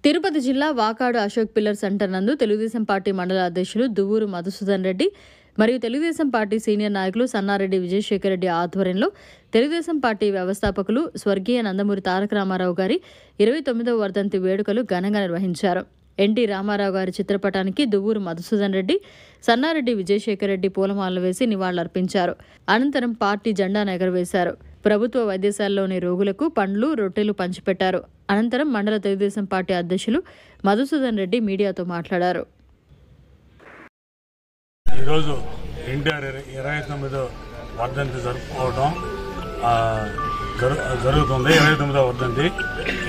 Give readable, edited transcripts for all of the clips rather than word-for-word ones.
తిరుపతి జిల్లా Vakadu Ashok pillar centre నందు Telugu Desam party మండల అధ్యక్షులు దువ్వూరు మధుసూదన్ రెడ్డి మరియు తెలుగుదేశం పార్టీ సీనియర్ నాయకులు సన్నారెడ్డి విజయశేఖర్ రెడ్డి ఆధ్వర్యంలో తెలుగుదేశం పార్టీ వ్యవస్థాపకులు స్వర్గీయ నందమూరి తారక రామారావు గారి 29వ వర్ధంతి వేడుకలు ఘనంగా నిర్వహించారు. ఎన్టీ రామారావు గారి చిత్రపటానికి దువ్వూరు మధుసూదన్ రెడ్డి, సన్నారెడ్డి విజయశేఖర్ రెడ్డి పూలమాలలు వేసి నివాళులర్పించారు. అనంతరం పార్టీ జెండా ఎగరవేశారు. ప్రభుత్వ వైద్యశాలలోని రోగులకు పండ్లు, రొట్టెలు పంచిపెట్టారు. అనంతరం మండల తెలుగుదేశం పార్టీ అధ్యక్షులు మధుసూదన్ రెడ్డి మీడియాతో మాట్లాడారు. ఈరోజు ఎన్టీఆర్ 29వ వర్ధంతి జరుపుకోవడం జరుగుతుంది. 29వ వర్ధంతి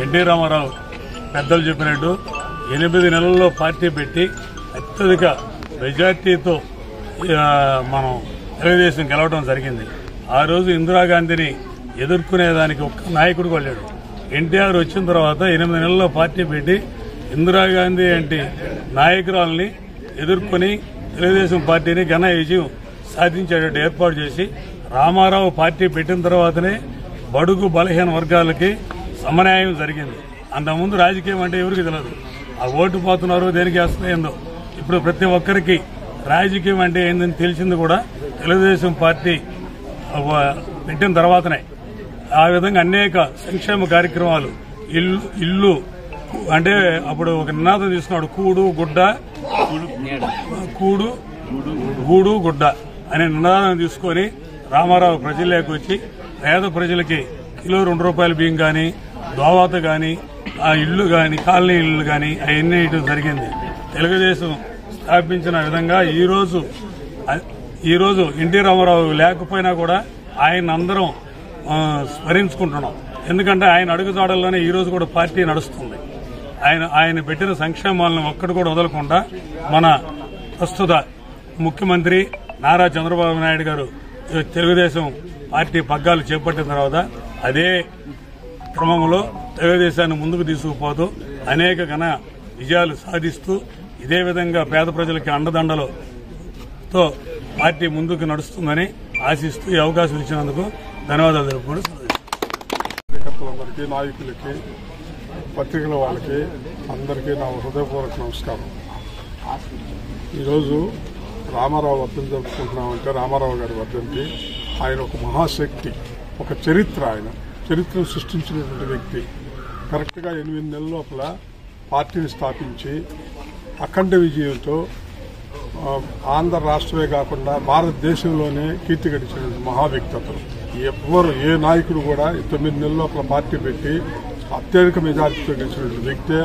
ఎన్టీ రామారావు పెద్దలు చెప్పినట్టు 8 నెలల్లో పార్టీ పెట్టి అత్యధిక మెజార్టీతో మనం తెలుగుదేశం గెలవడం జరిగింది. ఆ రోజు ఇందిరాగాంధీని ఎదుర్కొనేదానికి ఒక్క నాయకుడు వెళ్ళాడు. ఎన్టీఆర్ వచ్చిన తర్వాత 8 నెలల్లో పార్టీ పెట్టి ఇందిరాగాంధీ అంటే నాయకురాలని ఎదుర్కొని తెలుగుదేశం పార్టీని ఘన విజయం సాధించేటట్టు ఏర్పాటు చేసి రామారావు పార్టీ పెట్టిన తర్వాతనే బడుగు బలహీన వర్గాలకి సమన్యాయం జరిగింది. అంతకుముందు రాజకీయం అంటే ఎవరికి తెలియదు. ఆ ఓటు పోతున్నారు, దేనికి వేస్తుందో. ఇప్పుడు ప్రతి ఒక్కరికి రాజకీయం అంటే ఏందని తెలిసింది కూడా తెలుగుదేశం పార్టీ పెట్టిన తర్వాతనే. ఆ విధంగా అనేక సంక్షేమ కార్యక్రమాలు ఇల్లు అంటే అప్పుడు ఒక నినాదం తీసుకున్నాడు, గూడు గుడ్డ అనే నినాదం తీసుకొని రామారావు ప్రజల్లోకి వచ్చి పేద ప్రజలకి కిలో ₹2 బియ్యం కానీ, దోవాత కానీ, ఆ ఇళ్లు కానీ, కాలనీ ఇళ్లు కానీ అవన్నీ ఇటు జరిగింది. తెలుగుదేశం స్థాపించిన విధంగా ఈరోజు ఎన్టీ రామారావు లేకపోయినా కూడా ఆయన అందరం స్మరించుకుంటున్నాం. ఎందుకంటే ఆయన అడుగుజాడల్లోనే ఈరోజు కూడా పార్టీ నడుస్తుంది. ఆయన పెట్టిన సంక్షేమాలను ఒక్కటి కూడా వదలకుండా మన ప్రస్తుత ముఖ్యమంత్రి నారా చంద్రబాబు నాయుడు గారు తెలుగుదేశం పార్టీ పగ్గాలు చేపట్టిన తర్వాత అదే క్రమంలో తెలుగుదేశాన్ని ముందుకు తీసుకుపోతూ అనేక ఘన విజయాలు సాధిస్తూ ఇదే విధంగా పేద ప్రజలకి అండదండలతో పార్టీ ముందుకు నడుస్తుందని ఆశిస్తూ ఈ అవకాశం ఇచ్చినందుకు ధన్యవాదాలు తెలుపుకుంటూ కార్యకర్తలందరికీ, నాయకులకి, పత్రికల వాళ్ళకి అందరికీ నా హృదయపూర్వక నమస్కారం. ఈరోజు రామారావు వర్ధంతి జరుపుకుంటున్నామంటే రామారావు గారి వర్ధంతి. ఆయన ఒక మహాశక్తి, ఒక చరిత్రను సృష్టించినటువంటి వ్యక్తి. కరెక్ట్గా 8 నెలల లోపల పార్టీని స్థాపించి అఖండ విజయంతో ఆంధ్ర రాష్ట్రమే కాకుండా భారతదేశంలోనే కీర్తి గడించినటువంటి మహా వ్యక్తి అతను. ఏ నాయకుడు కూడా 9 నెలల లోపల పార్టీ పెట్టి అత్యధిక మెజార్టీతో గెలిచినటువంటి వ్యక్తే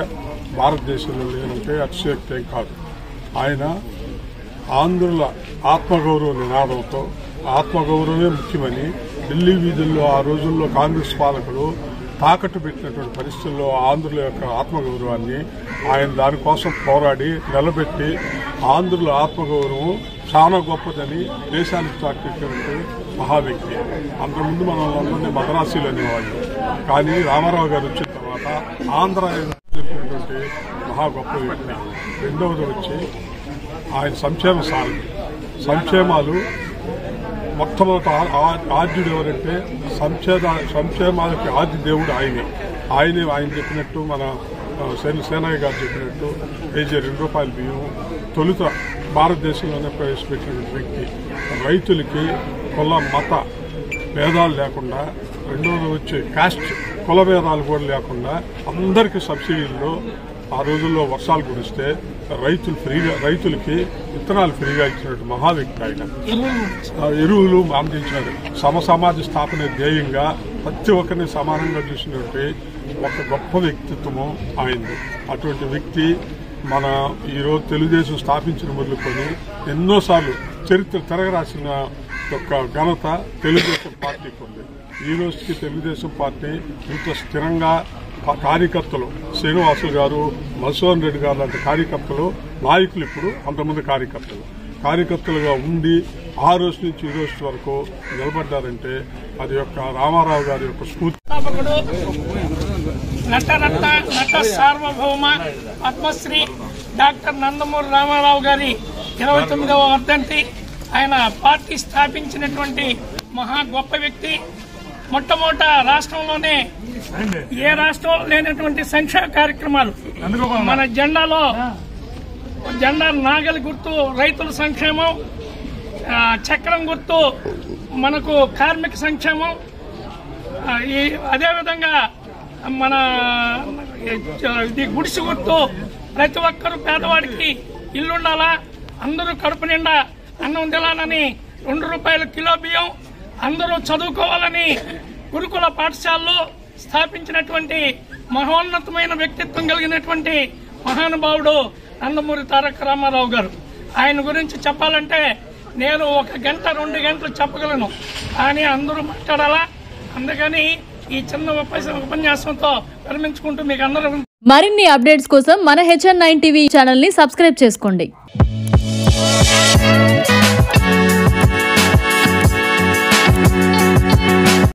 భారతదేశంలో లేనంటే అతిశయోక్తి కాదు. ఆయన ఆంధ్రుల ఆత్మగౌరవ నినాదంతో ఆత్మగౌరవమే ముఖ్యమని ఢిల్లీ వీధుల్లో ఆ రోజుల్లో కాంగ్రెస్ పాలకులు తాకట్టు పెట్టినటువంటి పరిస్థితుల్లో ఆంధ్రుల యొక్క ఆత్మగౌరవాన్ని ఆయన దానికోసం పోరాడి నిలబెట్టి ఆంధ్రుల ఆత్మగౌరవం చాలా గొప్పదని దేశానికి చాటినటువంటి మహావ్యక్తి. అంతకుముందు మనం అందరినీ మద్రాసీలు అనేవాళ్ళు. కానీ రామారావు గారు వచ్చిన తర్వాత ఆంధ్ర చెప్పినటువంటి మహా గొప్ప వ్యక్తి. రెండవది వచ్చి ఆయన సంక్షేమాలు మొట్టమొదటి ఆద్యుడు ఎవరంటే సంక్షేమాలకి ఆది దేవుడు ఆయన చెప్పినట్టు మన సేనయ్య గారు చెప్పినట్టు ₹2 బియ్యం తొలుత భారతదేశంలోనే ప్రవేశపెట్టినటువంటి వ్యక్తి. రైతులకి కుల మత భేదాలు లేకుండా, రెండవది వచ్చి కాస్ట్ కుల భేదాలు కూడా లేకుండా అందరికీ సబ్సిడీల్లో ఆ రోజుల్లో వర్షాలు కురిస్తే రైతులకి విత్తనాలు ఫ్రీగా ఇచ్చినట్టు మహా వ్యక్తి ఆయన. ఎరువులు అందించినాడు. సమాజ స్థాపన ధ్యేయంగా ప్రతి ఒక్కరిని సమానంగా చూసినటువంటి ఒక గొప్ప వ్యక్తిత్వము ఆయనది. అటువంటి వ్యక్తి మన ఈరోజు తెలుగుదేశం స్థాపించిన మొదలుకొని ఎన్నోసార్లు చరిత్ర తిరగరాసిన యొక్క ఘనత తెలుగుదేశం పార్టీకి ఉంది. ఈ రోజుకి తెలుగుదేశం పార్టీ ఇంత స్థిరంగా కార్యకర్తలు శ్రీనివాసులు గారు, మధుసూదన్ రెడ్డి గారు లాంటి కార్యకర్తలు, నాయకులు ఇప్పుడు అంతమంది కార్యకర్తలుగా ఉండి ఆ రోజు నుంచి ఈ రోజు వరకు నిలబడ్డారంటే అది యొక్క రామారావు గారి యొక్క స్ఫూర్తి. నట సార్వభౌమ పద్మశ్రీ డాక్టర్ నందమూరి రామారావు గారి 29వ వర్ధంతి. ఆయన పార్టీ స్థాపించినటువంటి మహా గొప్ప వ్యక్తి. మొట్టమొదట రాష్ట్రంలోనే ఏ రాష్ట్రం లేనటువంటి సంక్షేమ కార్యక్రమాలు మన జెండాలో జెండా నాగలి గుర్తు రైతుల సంక్షేమం, చక్రం గుర్తు మనకు కార్మిక సంక్షేమం, అదేవిధంగా మన ఇది గుడిసె గుర్తు ప్రతి ఒక్కరూ పేదవాడికి ఇల్లుండాలా, అందరూ కడుపు నిండా అన్నం తినాలని 2 రూపాయల కిలో బియ్యం, అందరూ చదువుకోవాలని గురుకుల పాఠశాలలు స్థాపించినటువంటి మహోన్నతమైన వ్యక్తిత్వం కలిగినటువంటి మహానుభావుడు నందమూరి తారక రామారావు గారు. ఆయన గురించి చెప్పాలంటే నేను 1 గంట 2 గంటలు చెప్పగలను, కానీ అందరూ మాట్లాడాలా. అందుకని ఈ చిన్న ఉపన్యాసంతో విరమించుకుంటూ మీకు అందరూ మరిన్ని అప్డేట్స్ కోసం మన HN9 టీవీ ఛానల్ ని సబ్స్క్రైబ్ చేసుకోండి.